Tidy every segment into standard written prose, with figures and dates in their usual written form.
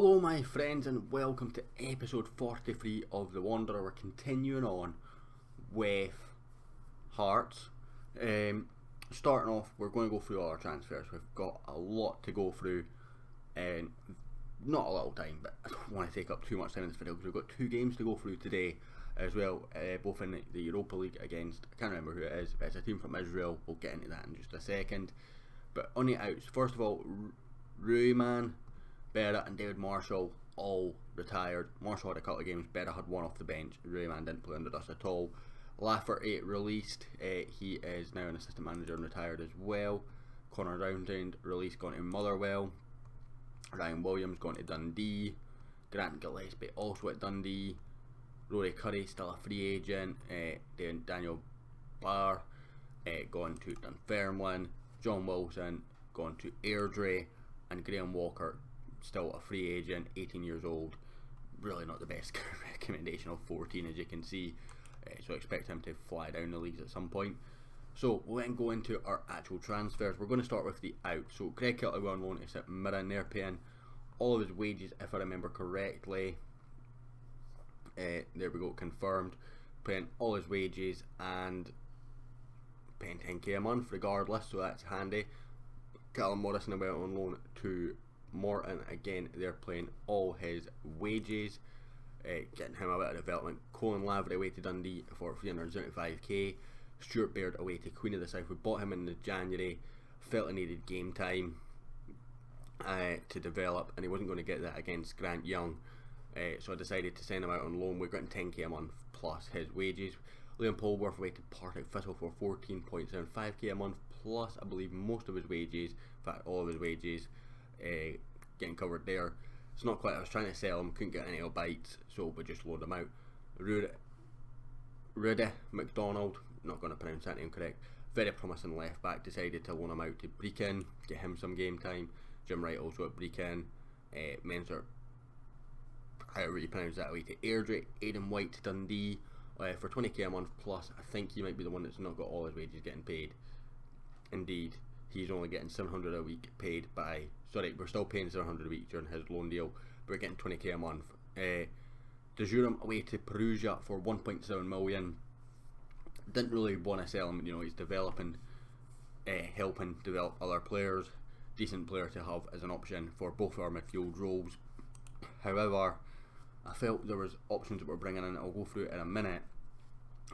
Hello my friends and welcome to episode 43 of The Wanderer. We're continuing on with Hearts. Starting off, we're going to go through all our transfers. We've got a lot to go through and not a little time, but I don't want to take up too much time in this video because we've got two games to go through today as well, both in the Europa League against, I can't remember who it is, but it's a team from Israel. We'll get into that in just a second. But on the outs, first of all, journeyman, Beitar and David Marshall all retired. Marshall had a couple of games, Beitar had one off the bench. Journeyman didn't play under us at all. Lafferty released, he is now an assistant manager and retired as well. Connor Roundend released, gone to Motherwell. Ryan Williams gone to Dundee. Grant Gillespie also at Dundee. Rory Curry still a free agent. Daniel Barr gone to Dunfermline. John Wilson gone to Airdrie. And Graham Walker still a free agent, 18 years old. Really not the best recommendation of 14 as you can see, so expect him to fly down the leagues at some point. So we'll then go into our actual transfers. We're going to start with the out. So Greg Kittley on loan to St Mirren. They're paying all of his wages, if I remember correctly. There we go, confirmed. Paying all his wages and paying 10k a month regardless, so that's handy. Callum Morrison went on loan to Morton. Again, they're playing all his wages, getting him a bit of development. Colin Lavery away to Dundee for 375k. Stuart Baird away to Queen of the South. We bought him in the January, felt he needed game time to develop, and he wasn't going to get that against Grant Young, so I decided to send him out on loan. We're getting 10k a month plus his wages. Liam Polworth away to Partick Thistle for 14.75k a month plus, I believe, most of his wages, in fact all of his wages, getting covered there. It's not quite, I was trying to sell him, couldn't get any bites, so we just loaned him out. Rudy McDonald, not going to pronounce that name correct, very promising left back, decided to loan him out to Brechin, get him some game time. Jim Wright also at Brechin. Menzer, however you pronounce that, away to Airdrie. Aidan White to Dundee for 20k a month plus. I think he might be the one that's not got all his wages getting paid. Indeed, he's only getting 700 a week paid by, sorry, we're still paying 700 a week during his loan deal, but we're getting 20k a month. Dejurum away to Perugia for 1.7 million. Didn't really want to sell him, you know, he's developing, helping develop other players. Decent player to have as an option for both our midfield roles. However, I felt there was options that we're bringing in, I'll go through it in a minute,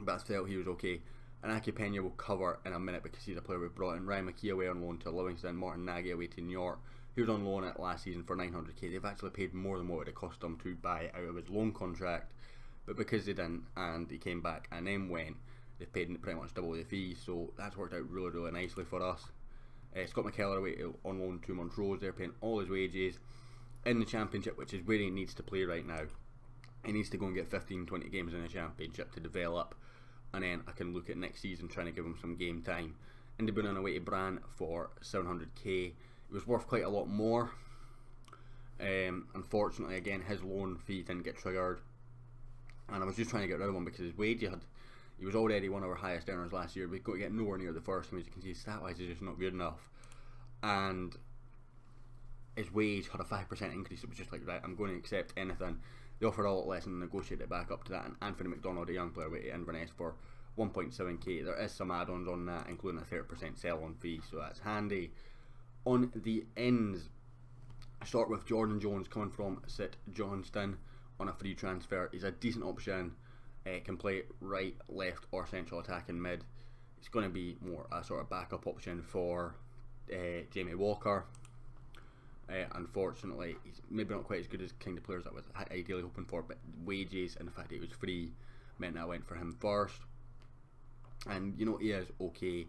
but I felt he was okay. And Aki Pena will cover in a minute because he's a player we brought in. Ryan McKee away on loan to Livingston. Martin Nagy away to New York. He was on loan at last season for 900k. They've actually paid more than what it would have cost him to buy out of his loan contract, but because they didn't and he came back and then went, they paid pretty much double the fee, so that's worked out really nicely for us. Scott McKellar away on loan to Montrose. They're paying all his wages in the Championship, which is where he needs to play right now. He needs to go and get 15-20 games in the Championship to develop, and then I can look at next season trying to give him some game time. Indy Boonen away to Bran for 700k. It was worth quite a lot more. Unfortunately, again, his loan fee didn't get triggered, and I was just trying to get rid of him because his wage he was already one of our highest earners last year. We got to get nowhere near the first team, as you can see. Stat wise, is just not good enough, and his wage had a 5% increase. It was just like, right, I'm going to accept anything. They offered a lot less and negotiated it back up to that. And Anthony McDonald, a young player, away to Inverness for 1.7k. There is some add-ons on that, including a 30% sell-on fee, so that's handy. On the ends, I start with Jordan Jones coming from St Johnstone on a free transfer. He's a decent option. Can play right, left, or central attacking mid. It's going to be more a sort of backup option for Jamie Walker. Unfortunately, he's maybe not quite as good as kind of players that I was ideally hoping for, but wages and the fact that he was free meant that I went for him first. And you know, he is okay.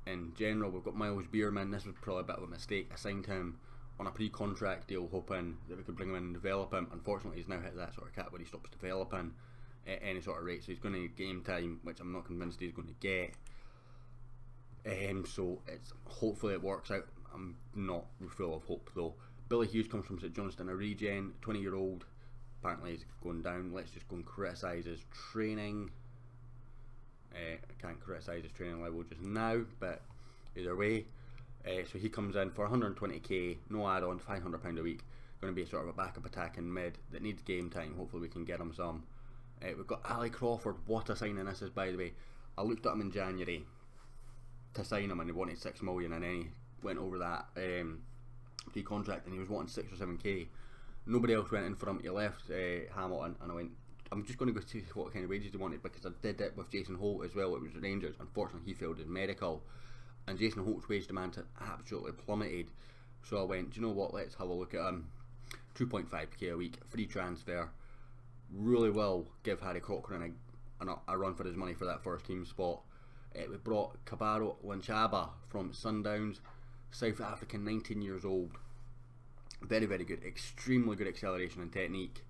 In general, we've got Miles Bierman. This was probably a bit of a mistake. I signed him on a pre-contract deal hoping that we could bring him in and develop him. Unfortunately, he's now hit that sort of cap where he stops developing at any sort of rate, so he's going to need game time, which I'm not convinced he's going to get. So it's hopefully it works out. I'm not full of hope though. Billy Hughes comes from St Johnstone, a regen, 20-year-old. Apparently he's going down. Let's just go and criticise his training. I can't criticise his training level just now, but either way. So he comes in for 120k, no add-on, £500 a week. going to be sort of a backup attacking mid that needs game time. Hopefully we can get him some. We've got Ali Crawford. What a signing this is, by the way. I looked at him in January to sign him, and he wanted 6 million, and then he went over that free contract, and he was wanting 6 or 7k. Nobody else went in for him. He left Hamilton, and I went, I'm just going to go see what kind of wages he wanted, because I did it with Jason Holt as well. It was Rangers. Unfortunately, he failed his medical, and Jason Holt's wage demands had absolutely plummeted. So I went, do you know what? Let's have a look at him. 2.5k a week, free transfer. Really will give Harry Cochrane a run for his money for that first team spot. We brought Kabaro Lanchaba from Sundowns, South African, 19 years old. Very, very good, extremely good acceleration and technique.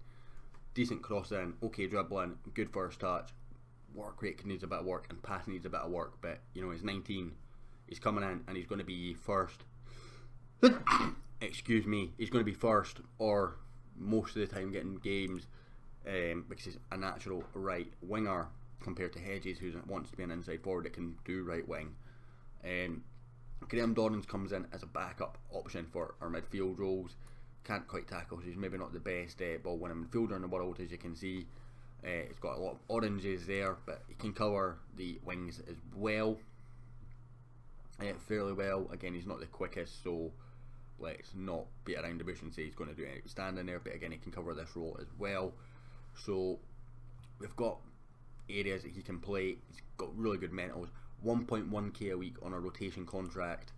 Decent cross in, okay dribbling, good first touch. Work rate needs a bit of work, and pass needs a bit of work, but you know, he's 19. He's coming in and he's going to be first. Excuse me, he's going to be first or most of the time getting games because he's a natural right winger compared to Hedges, who wants to be an inside forward that can do right wing. Graham Dorrans comes in as a backup option for our midfield roles. Can't quite tackle, so he's maybe not the best ball winning midfielder in the world, as you can see. He's got a lot of oranges there, but he can cover the wings as well, fairly well. Again, he's not the quickest, so let's not beat around the bush and say he's going to do anything standing there, but again, he can cover this role as well. So we've got areas that he can play. He's got really good mentals. 1.1k a week on a rotation contract.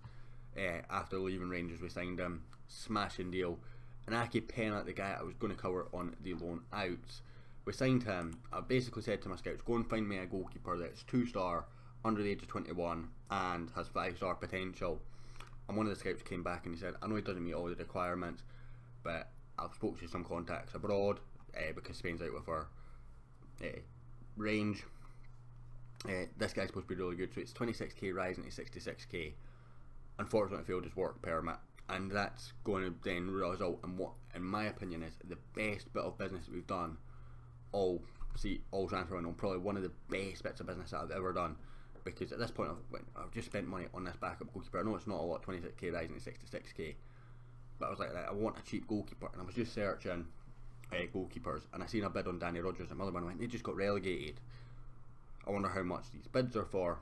After leaving Rangers, we signed him. Smashing deal. And Aki Penna, the guy I was going to cover on the loan outs, we signed him. I basically said to my scouts, go and find me a goalkeeper that's 2-star, under the age of 21, and has 5-star potential. And one of the scouts came back and he said, I know he doesn't meet all the requirements, but I've spoke to some contacts abroad, because Spain's out with our range. This guy's supposed to be really good, so it's 26k rising to 66k. Unfortunately, failed his work permit, and that's going to then result in what, in my opinion, is the best bit of business that we've done all transfer window. Probably one of the best bits of business that I've ever done, because at this point I've just spent money on this backup goalkeeper. I know it's not a lot, 26k rising to 66k, but I was like, I want a cheap goalkeeper, and I was just searching goalkeepers, and I seen a bid on Danny Rogers, and another one went, they just got relegated. I wonder how much these bids are for.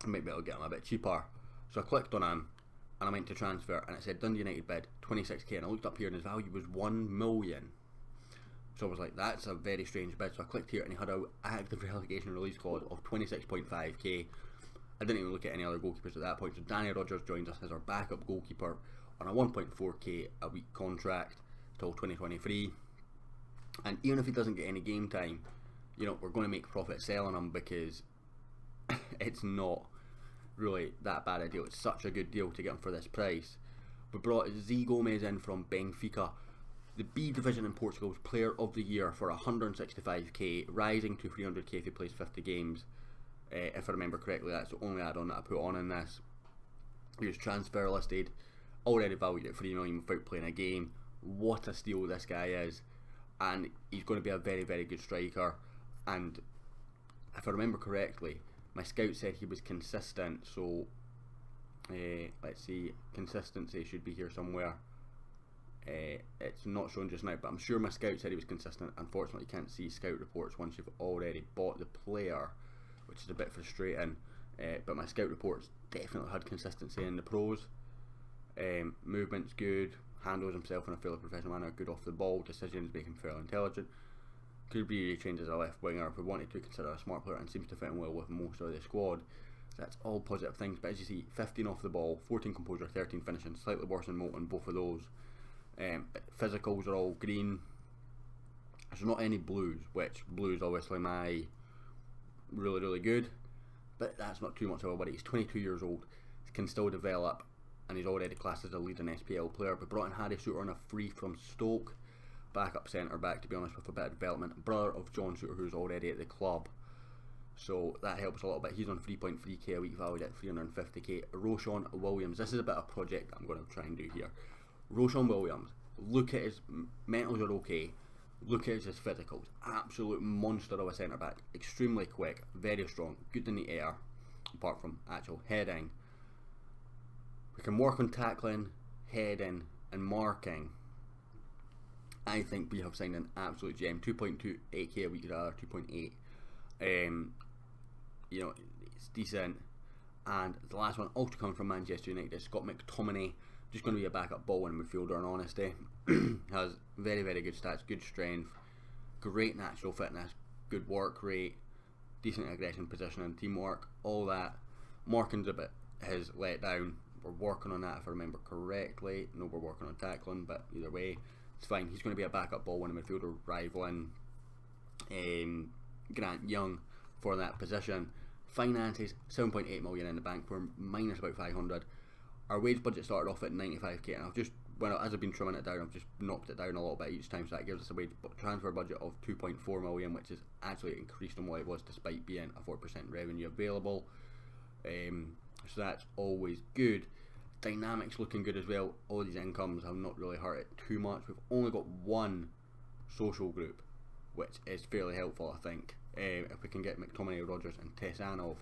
I might be able to get them a bit cheaper. So I clicked on him and I went to transfer, and it said Dundee United bid 26k, and I looked up here and his value was 1 million. So I was like, that's a very strange bid. So I clicked here and he had an active relegation release clause of 26.5k. I didn't even look at any other goalkeepers at that point. So Danny Rogers joins us as our backup goalkeeper on a 1.4k a week contract till 2023. And even if he doesn't get any game time, you know, we're going to make profit selling him, because it's not really that bad a deal. It's such a good deal to get him for this price. We brought Z Gomez in from Benfica, the B division in Portugal's player of the year, for 165k, rising to 300k if he plays 50 games. If I remember correctly, that's the only add-on that I put on in this. He was transfer listed, already valued at 3 million without playing a game. What a steal this guy is, and he's going to be a very, very good striker. And if I remember correctly, my scout said he was consistent, so let's see, consistency should be here somewhere. It's not shown just now, but I'm sure my scout said he was consistent. Unfortunately, you can't see scout reports once you've already bought the player, which is a bit frustrating. But my scout reports definitely had consistency in the pros. Movement's good, handles himself in a fairly professional manner, good off the ball, decisions making fairly intelligent. Could be trained as a left winger if we wanted to consider a smart player, and seems to fit in well with most of the squad. So that's all positive things, but as you see, 15 off the ball, 14 composure, 13 finishing, slightly worse than Moulton, both of those. Physicals are all green. There's not any blues, which blues obviously my really, really good, but that's not too much of a worry. He's 22 years old, he can still develop, and he's already classed as a leading SPL player. We brought in Harry Suter on a free from Stoke, backup centre back, to be honest, with a bit of development, brother of John Suter, who's already at the club, so that helps a little bit. He's on 3.3k a week, valued at 350k. Roshan Williams, this is a bit of a project I'm going to try and do here. Roshan Williams, look at his mentals are okay, look at his physicals, absolute monster of a centre back, extremely quick, very strong, good in the air, apart from actual heading. We can work on tackling, heading and marking. I think we have signed an absolute gem. 2.28k a week, rather 2.8. You know, it's decent. And the last one also comes from Manchester United is Scott McTominay. Just going to be a backup ball winning midfielder in honesty. Has very, very good stats, good strength, great natural fitness, good work rate, decent aggression, positioning, teamwork, all that. Marking's a bit his let down. We're working on that if I remember correctly. No, we're working on tackling, but either way, it's fine. He's going to be a backup ball winning midfielder, rivaling Grant Young for that position. Finances, 7.8 million in the bank. We're minus about 500. Our wage budget started off at 95k, and I've just, as I've been trimming it down, I've just knocked it down a little bit each time, so that gives us a wage transfer budget of 2.4 million, which is actually increased on what it was despite being a 4% revenue available. So that's always good. Dynamics looking good as well. All these incomes have not really hurt it too much. We've only got one social group, which is fairly helpful, I think. If we can get McTominay, Rodgers and Tessanov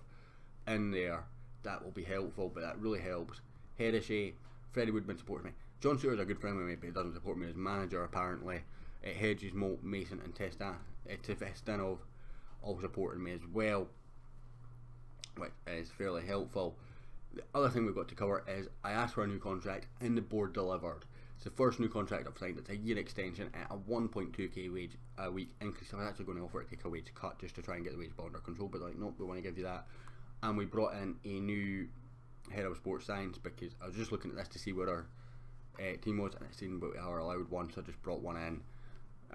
in there, that will be helpful, but that really helps. Hedishay, Freddie Woodman supports me. John Suter's a good friend with me, but he doesn't support me as manager apparently. Hedges, Mo, Mason and Tessanov all supporting me as well, which is fairly helpful. The other thing we've got to cover is I asked for a new contract and the board delivered. It's the first new contract I've signed. It's a year extension at a 1.2k wage a week increase. I was actually going to offer to take a wage cut just to try and get the wage bill under control, but like, nope, we want to give you that. And we brought in a new head of sports science because I was just looking at this to see what our team was, and I seen we are allowed one, so I just brought one in.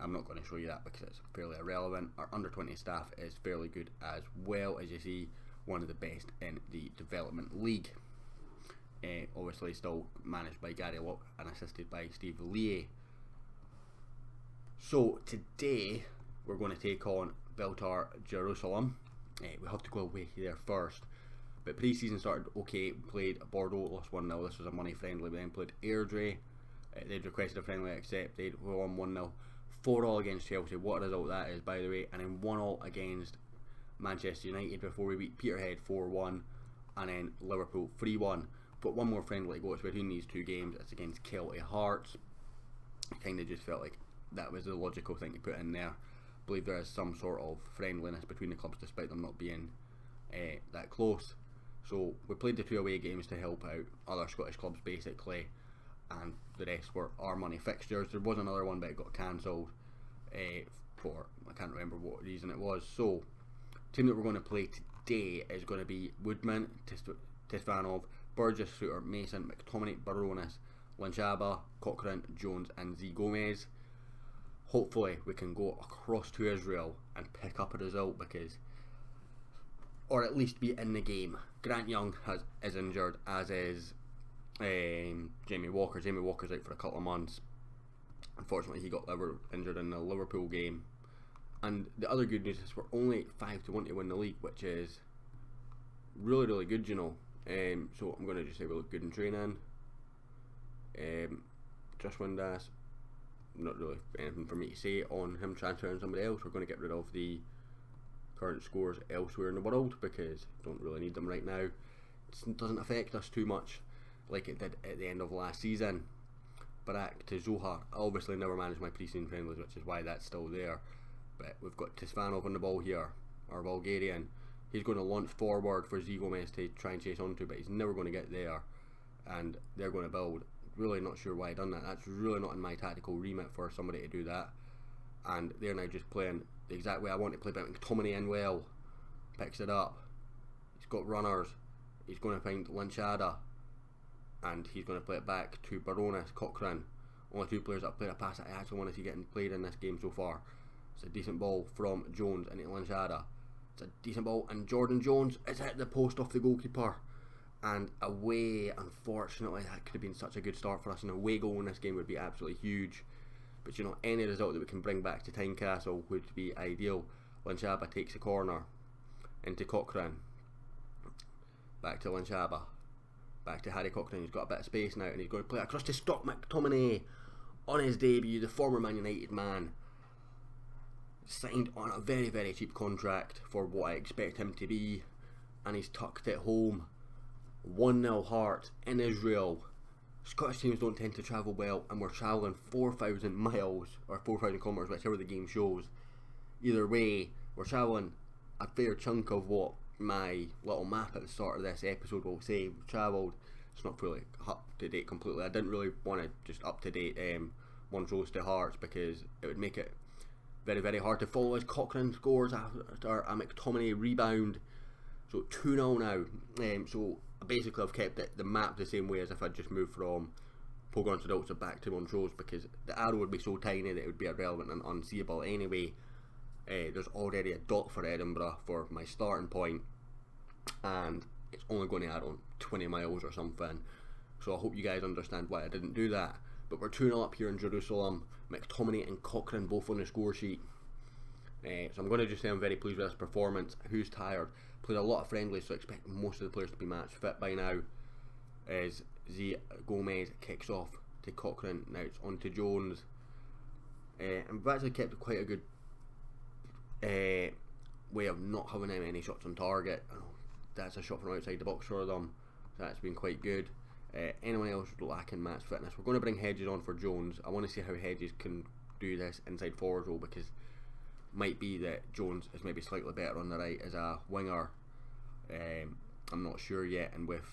I'm not going to show you that because it's fairly irrelevant. Our under 20 staff is fairly good as well, as you see, one of the best in the development league. Obviously still managed by Gary Locke and assisted by Steve Lee. So today we're going to take on Beitar Jerusalem. We have to go away there first. But pre-season started okay. Played Bordeaux, lost 1-0. This was a money friendly. We then played Airdrie. They'd requested a friendly, accepted. We won 1-0. 4-all against Chelsea. What a result that is, by the way. And then 1-all against Manchester United before we beat Peterhead 4-1. And then Liverpool 3-1. But one more friendly to go. It's between these two games. It's against Celtic Hearts. I kind of just felt like that was the logical thing to put in there. I believe there is some sort of friendliness between the clubs despite them not being that close. So we played the 2 away games to help out other Scottish clubs basically, and the rest were our money fixtures. There was another one but it got cancelled for, I can't remember what reason it was. So the team that we're going to play today is going to be Woodman, Tessanov, Burgess, Suter, Mason, McTominay, Baronis, Lanchaba, Cochrane, Jones and Z Gomez. Hopefully we can go across to Israel and pick up a result, because, or at least be in the game. Grant Young is injured, as is Jamie Walker. Jamie Walker's out for a couple of months. Unfortunately, he got injured in the Liverpool game. And the other good news is we're only 5-1 to win the league, which is really, really good, you know. So I'm going to just say we look good in training. Just Windass, not really anything for me to say on him transferring somebody else. We're going to get rid of the current scores elsewhere in the world because don't really need them right now. It doesn't affect us too much like it did at the end of last season. Barak to Zohar. I obviously never managed my pre-season friendlies, which is why that's still there. But we've got Tessanov on the ball here, our Bulgarian. He's going to launch forward for Z Gomez to try and chase onto, but he's never going to get there. And they're going to build. Really not sure why I done that. That's really not in my tactical remit for somebody to do that. And they're now just playing the exact way I want to play. But McTominay in well, picks it up. He's got runners. He's going to find Lanchada, and he's going to play it back to Baronis, Cochrane. Only two players that have played a pass that I actually want to see getting played in this game so far. It's a decent ball from Jones into Lanchada. It's a decent ball, and Jordan Jones is hit the post off the goalkeeper. And away, unfortunately, that could have been such a good start for us. An away goal in this game would be absolutely huge. But you know, any result that we can bring back to Tynecastle would be ideal. Lanchaba takes a corner into Cochrane. Back to Lanchaba. Back to Harry Cochrane. He's got a bit of space now, and he's going to play across to Scott McTominay on his debut. The former Man United man signed on a very, very cheap contract for what I expect him to be, and he's tucked it home. 1-0 Hearts in Israel. Scottish teams don't tend to travel well, and we're travelling 4,000 miles or 4,000 kilometres, whichever the game shows. Either way, we're travelling a fair chunk of what my little map at the start of this episode will say. We've travelled. It's not fully up to date completely. I didn't really want to just up to date Montrose to Hearts, because it would make it very, very hard to follow as Cochrane scores after a McTominay rebound. So 2-0 now. So basically I've kept the map the same way as if I'd just moved from Pogon to Dalston back to Montrose, because the arrow would be so tiny that it would be irrelevant and unseeable anyway. There's already a dot for Edinburgh for my starting point, and it's only going to add on 20 miles or something. So I hope you guys understand why I didn't do that. But we're 2-0 up here in Jerusalem. McTominay and Cochrane both on the score sheet. So I'm going to just say I'm very pleased with this performance. Who's tired? Played a lot of friendlies, so I expect most of the players to be match fit by now. As Z Gomez kicks off to Cochrane. Now it's on to Jones. And we've actually kept quite a good way of not having any shots on target. That's a shot from outside the box for them. So that's been quite good. Anyone else lacking match fitness? We're going to bring Hedges on for Jones. I want to see how Hedges can do this inside forward role, because it might be that Jones is maybe slightly better on the right as a winger. I'm not sure yet, and with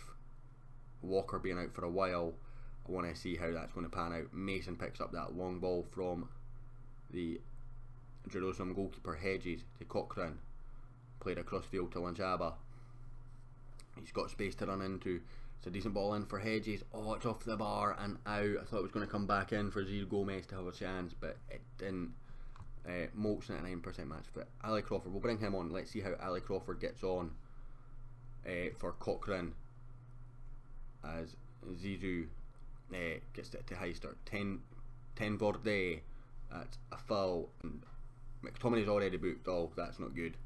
Walker being out for a while, I want to see how that's going to pan out. Mason picks up that long ball from the Jerusalem goalkeeper Hedges to Cochrane, played across field to Lanchaba. He's got space to run into. It's a decent ball in for Hedges. Oh, it's off the bar and out. I thought it was going to come back in for Z Gomez to have a chance, but it didn't. Molt's 99% match fit. Ali Crawford, we'll bring him on. Let's see how Ali Crawford gets on for Cochrane, as Zizou gets it to Heister. 10 Vorde. That's a foul. And McTominay's already booked. Oh, that's not good.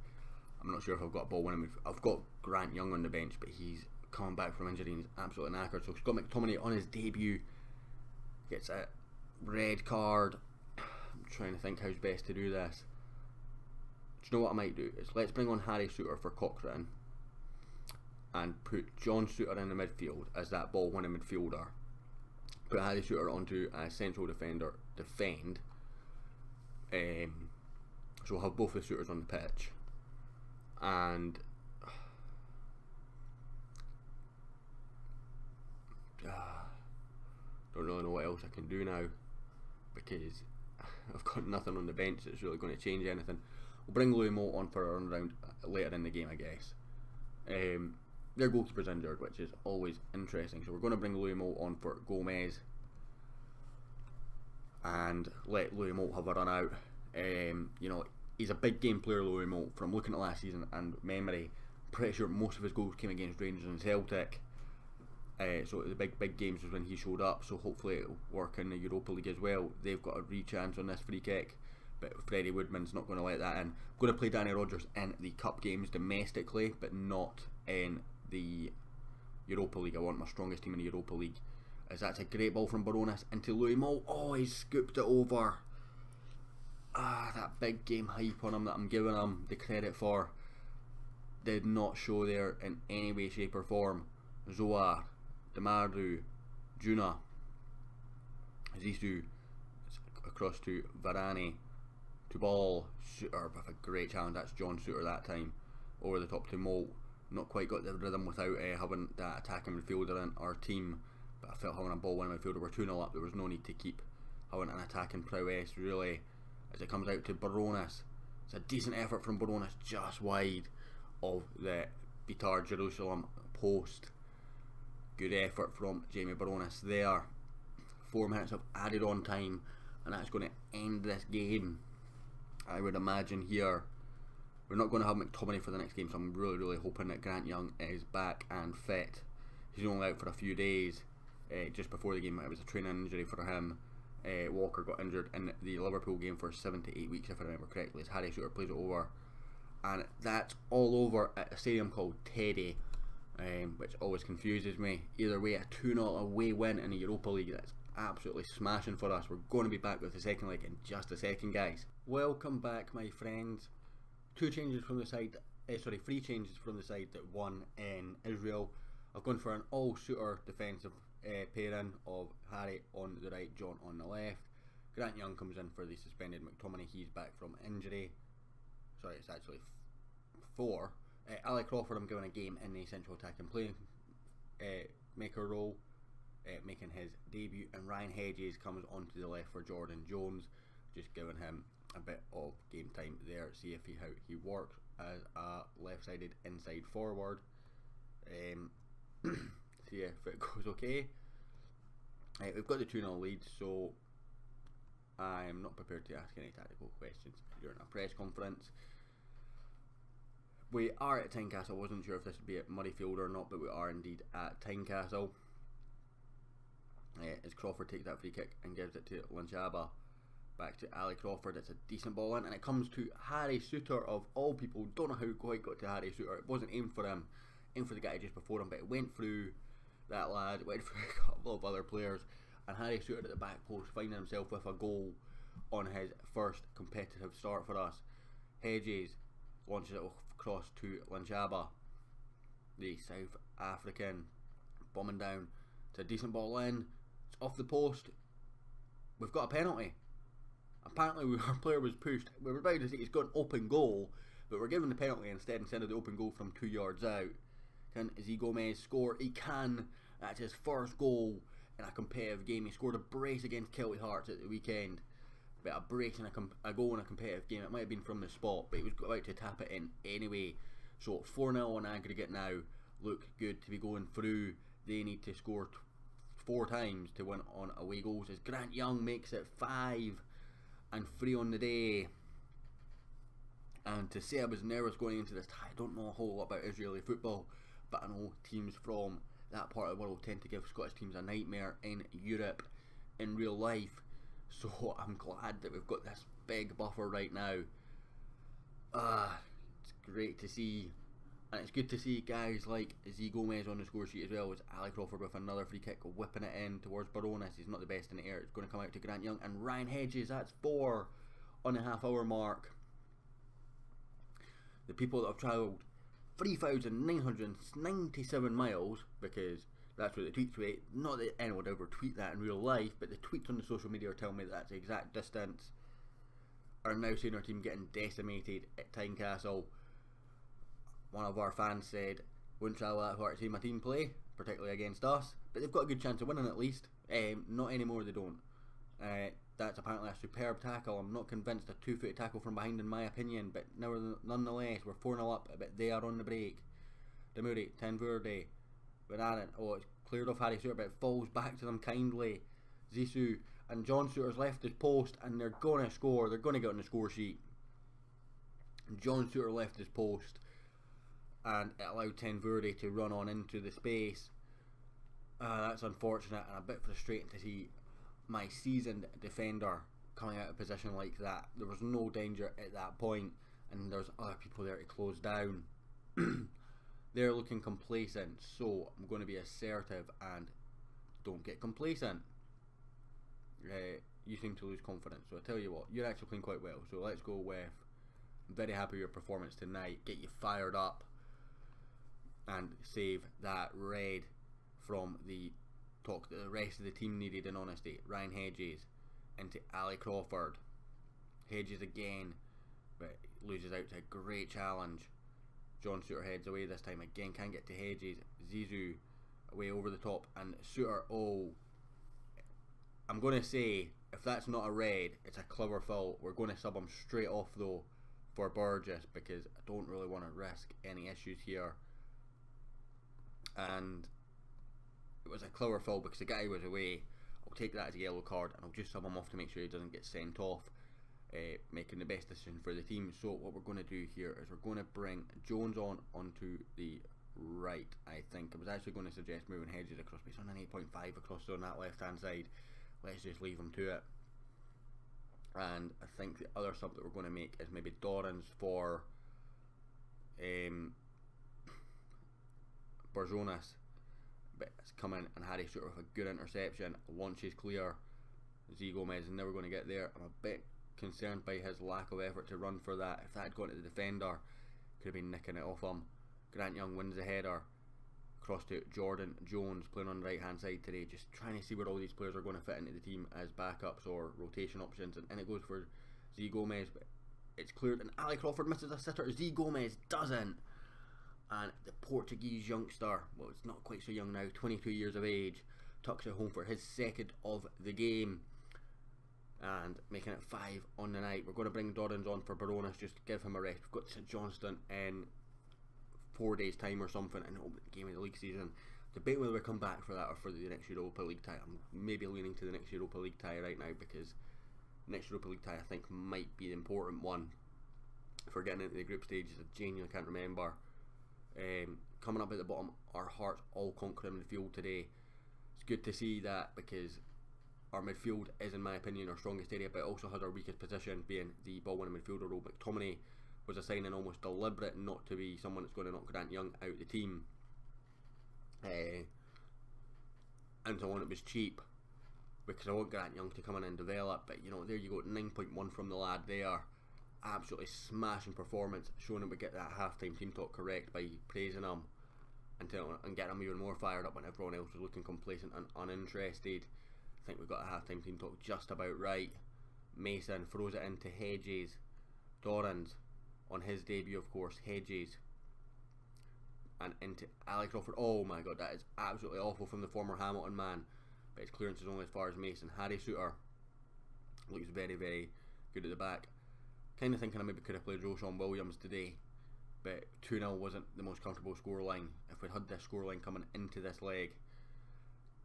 I'm not sure if I've got a ball winning. I've got Grant Young on the bench, but he's coming back from injury and he's absolutely knackered. So he's got McTominay on his debut. Gets a red card. I'm trying to think how's best to do this. Do you know what I might do? Is let's bring on Harry Suter for Cochrane and put John Suter in the midfield as that ball winning midfielder. Put Harry Suter onto a central defender, defend. So we'll have both the Suters on the pitch. And don't really know what else I can do now, because I've got nothing on the bench that's really going to change anything. We'll bring Louis Moult on for a run round later in the game, I guess. Their goalkeeper's injured, which is always interesting, so we're going to bring Louis Moult on for Gomez and let Louis Moult have a run out. You know, he's a big game player, Louis Moult. From looking at last season and memory, pretty sure most of his goals came against Rangers and Celtic. So the big games was when he showed up, so hopefully it'll work in the Europa League as well. They've got a re-chance on this free kick, but Freddie Woodman's not going to let that in. Going to play Danny Rogers in the cup games domestically, but not in the Europa League. I want my strongest team in the Europa League, as that's a great ball from Baronis into Louis Moult. Oh, he scooped it over. That big game hype on him that I'm giving him the credit for did not show there in any way, shape or form. Zoar, Demardu, Juna, Zizou across to Varane, to ball, Suter with a great challenge. That's John Suter that time, over the top to Moult. Not quite got the rhythm without having that attacking midfielder in our team, but I felt having a ball winning midfielder, we're 2-0 up, there was no need to keep having an attacking prowess really, as it comes out to Baronis. It's a decent effort from Baronis, just wide of the Beitar Jerusalem post. Good effort from Jamie Baronis there. 4 minutes of added on time, and that's going to end this game, I would imagine. Here we're not going to have McTominay for the next game, so I'm really hoping that Grant Young is back and fit. He's only out for a few days. Just before the game, it was a training injury for him. Walker got injured in the Liverpool game for 7 to 8 weeks, if I remember correctly, as Harry Suter plays it over. And that's all over at a stadium called Teddy, which always confuses me. Either way, a 2-0 away win in the Europa League. That's absolutely smashing for us. We're going to be back with the second leg in just a second, guys. Welcome back, my friends. 2 changes from the side, 3 changes from the side that won in Israel. I've gone for an all-shooter defensive pairing of Harry on the right, John on the left. Grant Young comes in for the suspended McTominay. He's back from injury. Sorry, it's actually 4. Ali Crawford, I'm giving a game in the central attacking play maker role, making his debut, and Ryan Hedges comes onto the left for Jordan Jones, just giving him a bit of game time there, see if how he works as a left-sided inside forward. See if it goes okay. We've got the 2-0 lead, so I'm not prepared to ask any tactical questions during a press conference. We are at Tynecastle. I wasn't sure if this would be at Murrayfield or not, but we are indeed at Tynecastle. As Crawford takes that free kick and gives it to Lanchaba. Back to Ali Crawford. It's a decent ball in, and it comes to Harry Souttar of all people. Don't know how it quite got to Harry Souttar. It wasn't aimed for him, aimed for the guy just before him, but it went through that lad, it went through a couple of other players, and Harry Souttar at the back post, finding himself with a goal on his first competitive start for us. Hedges launches it across to Lanchaba, the South African, bombing down. It's a decent ball in. It's off the post. We've got a penalty. Apparently our player was pushed. We were about to say he's got an open goal, but we're given the penalty instead of the open goal from 2 yards out. Can Z Gomez score? He can. That's his first goal in a competitive game. He scored a brace against Kelty Hearts at the weekend. But a brace and a goal in a competitive game. It might have been from the spot, but he was about to tap it in anyway. So 4-0 on aggregate now. Look good to be going through. They need to score 4 times to win on away goals, as Grant Young makes it 5 and 3 on the day. And to say I was nervous going into this, I don't know a whole lot about Israeli football, but I know teams from that part of the world tend to give Scottish teams a nightmare in Europe in real life. So I'm glad that we've got this big buffer right now. It's great to see, and it's good to see guys like Z Gomez on the score sheet as well as Ali Crawford with another free kick, whipping it in towards Baronis. He's not the best in the air. It's going to come out to Grant Young and Ryan Hedges. That's 4 on the half-hour mark. The people that have travelled 3,997 miles, because that's what the tweets rate. Not that anyone would ever tweet that in real life, but the tweets on the social media are telling me that that's the exact distance. Are now seeing our team getting decimated at Tynecastle. One of our fans said, wouldn't travel that far to see my team play, particularly against us, but they've got a good chance of winning at least. Not anymore, they don't. That's apparently a superb tackle. I'm not convinced a 2-foot tackle from behind in my opinion, but nonetheless, we're 4-0 up, but they are on the break. Demuri, Tenvurde, Bananen, it's cleared off Harry Souttar, but it falls back to them kindly. Zissou and John Souttar's left his post, and they're going to score. They're going to get on the score sheet. John Souttar left his post, and it allowed Tenvurde to run on into the space. That's unfortunate and a bit frustrating to see my seasoned defender coming out of position like that. There was no danger at that point, and there's other people there to close down. They're looking complacent, so I'm going to be assertive and don't get complacent. You seem to lose confidence, so I tell you what, you're actually playing quite well, so let's go with I'm very happy with your performance tonight. Get you fired up and save that red from the talk that the rest of the team needed in honesty. Ryan Hedges into Ali Crawford. Hedges again, but loses out to a great challenge. John Souttar heads away this time again, can't get to Hedges. Zissou away over the top, and Souttar, I'm going to say, if that's not a red, it's a clever foul. We're going to sub him straight off though for Burgess, because I don't really want to risk any issues here. And it was a clever foul because the guy was away. I'll take that as a yellow card, and I'll just sub him off to make sure he doesn't get sent off, making the best decision for the team. So what we're going to do here is we're going to bring Jones onto the right. I think I was actually going to suggest moving Hedges across, but he's on an 8.5 across on that left hand side. Let's just leave him to it. And I think the other sub that we're going to make is maybe Dorans for Barzonas. But it's coming, and Harry Souttar with a good interception, launches clear. Z Gomez is never going to get there. I'm a bit concerned by his lack of effort to run for that. If that had gone to the defender, could have been nicking it off him. Grant Young wins the header. across to Jordan Jones playing on the right hand side today, just trying to see where all these players are going to fit into the team as backups or rotation options, and it goes for Z Gomez, but it's cleared and Ali Crawford misses a sitter. Z Gomez doesn't, and the Portuguese youngster, well, it's not quite so young now, 22 years of age, tucks it home for his second of the game and making it 5 on the night. We're going to bring Doddins on for Baronas just to give him a rest. We've got St Johnstone in 4 days time or something, and the game of the league season. Debate whether we come back for that or for the next Europa League tie. I'm maybe leaning to the next Europa League tie right now, because next Europa League tie I think might be the important one for getting into the group stages. I genuinely can't remember. Coming up at the bottom, our Hearts all conquering midfield today. It's good to see that, because our midfield is, in my opinion, our strongest area, but it also has our weakest position, being the ball winning midfielder role. McTominay was a signing almost deliberate not to be someone that's going to knock Grant Young out the team, and someone that was cheap, because I want Grant Young to come in and develop. But you know, there you go, 9.1 from the lad there. Absolutely smashing performance, showing him we get that half-time team talk correct by praising him and getting him even more fired up when everyone else was looking complacent and uninterested. I think we got a half-time team talk just about right. Mason throws it into Hedges. Dorrans on his debut, of course, Hedges, and into Ali Crawford. Oh my god, that is absolutely awful from the former Hamilton man, but his clearance is only as far as Mason. Harry Suter looks very, very good at the back. Kind of thinking I maybe could have played Roshan Williams today, but 2-0 wasn't the most comfortable scoreline. If we'd had this scoreline coming into this leg,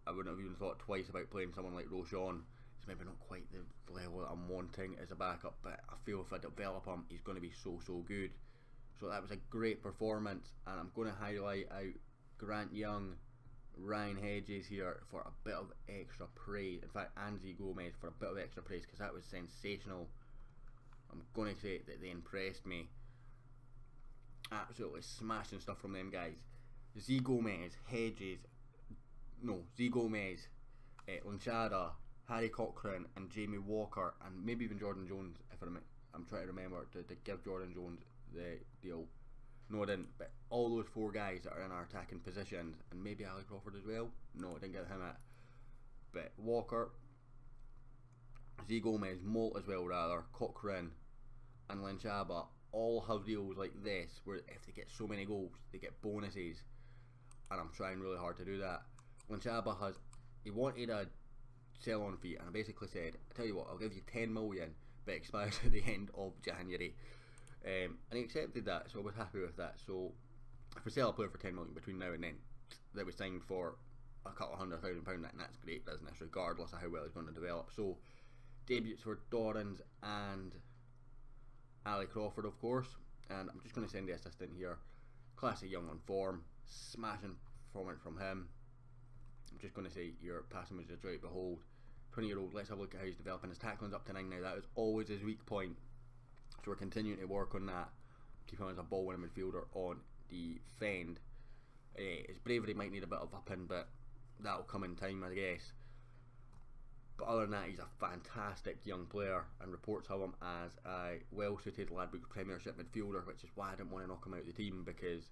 I wouldn't have even thought twice about playing someone like Roshan. He's maybe not quite the level that I'm wanting as a backup, but I feel if I develop him, he's going to be so good. So that was a great performance, and I'm going to highlight out Grant Young, Ryan Hedges here for a bit of extra praise. In fact, Anzi Gomez for a bit of extra praise, because that was sensational. I'm going to say that they impressed me. Absolutely smashing stuff from them guys. Z Gomez, Lanchada, Harry Cochrane and Jamie Walker, and maybe even Jordan Jones, if I'm trying to remember to give Jordan Jones the deal. No, I didn't, but all those 4 guys that are in our attacking positions, and maybe Ali Crawford as well. No, I didn't get him at. But Walker, Z Gomez, Molt as well rather, Cochrane and Lanchaba all have deals like this, where if they get so many goals, they get bonuses, and I'm trying really hard to do that. Lanchaba he wanted a sell-on fee, and I basically said, I tell you what, I'll give you 10 million, but it expires at the end of January. And he accepted that, so I was happy with that. So if we sell a player for 10 million between now and then, that was signed for a couple £100,000, and that's great business, regardless of how well he's going to develop. So debuts for Dorrans and Ali Crawford, of course, and I'm just going to send the assistant here. Classic Young on form, smashing performance from him. I'm just going to say your passing was a joy to behold. 20-year-old, let's have a look at how he's developing. His tackling's up to 9 now. That is always his weak point, so we're continuing to work on that. Keep him as a ball winning midfielder on defend. His bravery might need a bit of upping, but that'll come in time, I guess. But other than that, he's a fantastic young player, and reports have him as a well-suited Ladbrokes Premiership midfielder, which is why I didn't want to knock him out of the team, because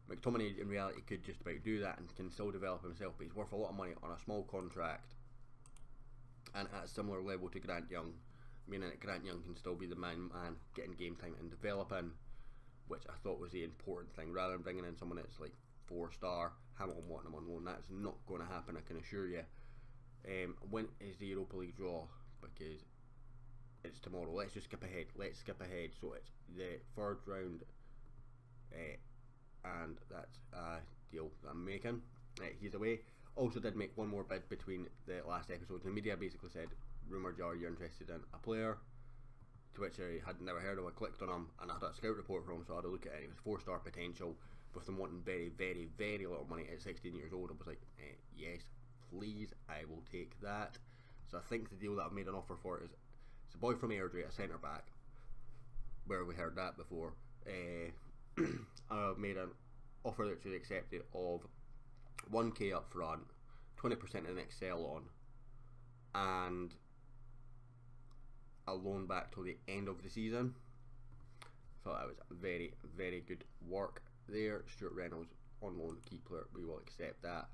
McTominay in reality could just about do that and can still develop himself, but he's worth a lot of money on a small contract and at a similar level to Grant Young, meaning that Grant Young can still be the man getting game time and developing, which I thought was the important thing, rather than bringing in someone that's like 4-star, Hamilton wanting him on loan. That's not going to happen, I can assure you. When is the Europa League draw? Because it's tomorrow. Let's just skip ahead. So it's the 3rd round, and that's a deal that I'm making. He's away. Also did make one more bid between the last episodes. The media basically said, rumour jar, you're interested in a player, to which I had never heard of. I clicked on him and I had a scout report from him, so I had a look at it. It was 4-star potential, with them wanting very, very, very little money at 16 years old. I was like, yes, please, I will take that. So I think the deal that I've made an offer for is, it's a boy from Airdrie, a centre back. Where we heard that before. I've made an offer that should accepted of 1k up front, 20% in the next sell on, and a loan back till the end of the season. Thought that was very, very good work there. Stuart Reynolds on loan key player, we will accept that.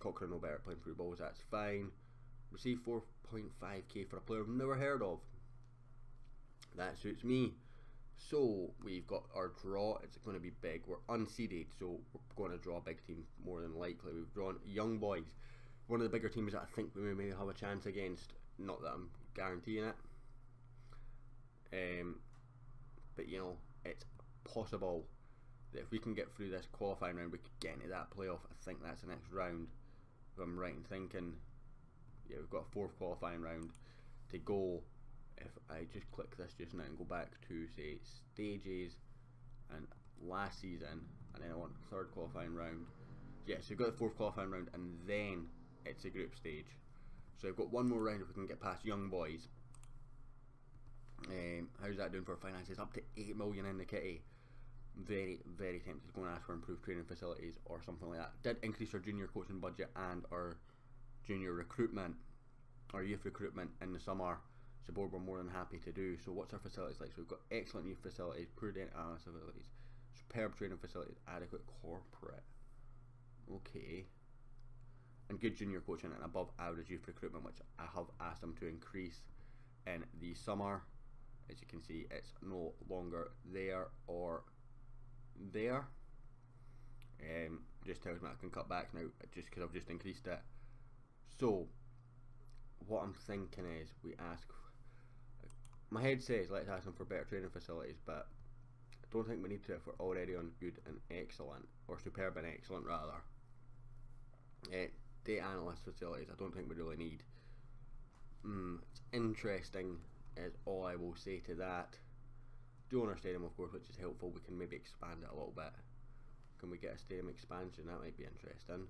Cochrane no better at playing through balls, that's fine. Receive 4.5k for a player we've never heard of. That suits me. So we've got our draw. It's going to be big. We're unseeded, so we're going to draw a big team more than likely. We've drawn Young Boys, one of the bigger teams that I think we may have a chance against. Not that I'm guaranteeing it, but you know, it's possible that if we can get through this qualifying round, we could get into that playoff. I think that's the next round, if I'm right in thinking. Yeah, we've got a 4th qualifying round to go. If I just click this just now and go back to say stages and last season, and then I want 3rd qualifying round. Yeah, so we've got the 4th qualifying round, and then it's a group stage. So we've got one more round if we can get past Young Boys. How's that doing for finances? Up to 8 million in the kitty. Very, very tempted to go and ask for improved training facilities or something like that. Did increase our junior coaching budget and our junior recruitment, our youth recruitment in the summer. The board were more than happy to do. So what's our facilities like? So we've got excellent youth facilities, poor dental facilities, superb training facilities, adequate corporate. Okay. And good junior coaching and above average youth recruitment, which I have asked them to increase in the summer. As you can see, it's no longer there or there. Just tells me I can cut back now just because I've just increased it. So what I'm thinking is we ask, my head says let's ask them for better training facilities, but I don't think we need to if we're already on good and excellent, or superb and excellent rather. Data analyst facilities I don't think we really need. It's interesting is all I will say to that. Do own our stadium of course, which is helpful. We can maybe expand it a little bit. Can we get a stadium expansion? That might be interesting.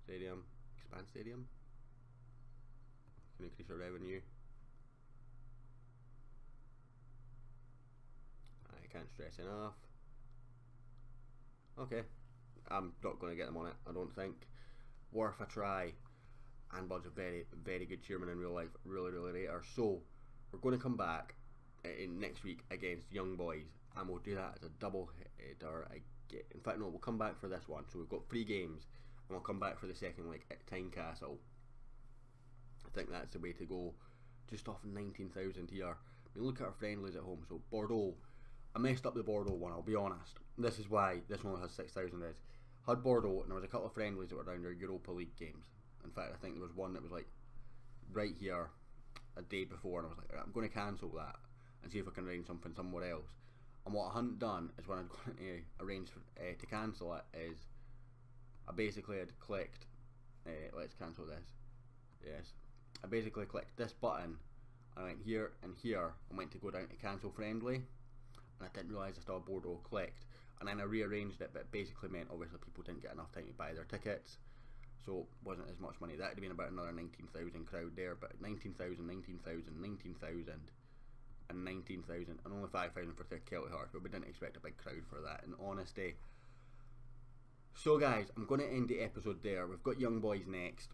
Stadium, expand stadium. Can increase our revenue. I can't stress enough. Okay, I'm not going to get them on it, I don't think. Worth a try. And Bud's a very, very good chairman in real life. Really, really rate her. So we're going to come back in next week against Young Boys, and we'll do that as a double header. In fact, no, we'll come back for this one. So we've got 3 games, and we'll come back for the second leg at Tynecastle. I think that's the way to go. Just off 19,000 here. I mean, look at our friendlies at home. So Bordeaux, I messed up the Bordeaux one, I'll be honest. This is why this one has 6,000 is. Had Bordeaux, and there was a couple of friendlies that were around our Europa League games. In fact, I think there was one that was like right here a day before, and I was like, right, I'm going to cancel that and see if I can arrange something somewhere else. And what I hadn't done is when I'd gone to arrange to cancel it is I basically had clicked let's cancel this. Yes, I basically clicked this button and I went here and here and went to go down to cancel friendly, and I didn't realise I still had Bordeaux clicked, and then I rearranged it, but it basically meant obviously people didn't get enough time to buy their tickets, so it wasn't as much money. That would have been about another 19,000 crowd there, but 19,000, 19,000, 19,000 and 19,000 and only 5,000 for Celtic Heart, but we didn't expect a big crowd for that in honesty. So guys, I'm going to end the episode there. We've got Young Boys next.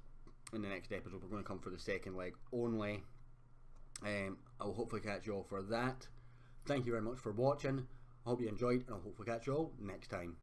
In the next episode we're going to come for the second leg only. I'll hopefully catch you all for that. Thank you very much for watching. I hope you enjoyed, and I'll hopefully catch you all next time.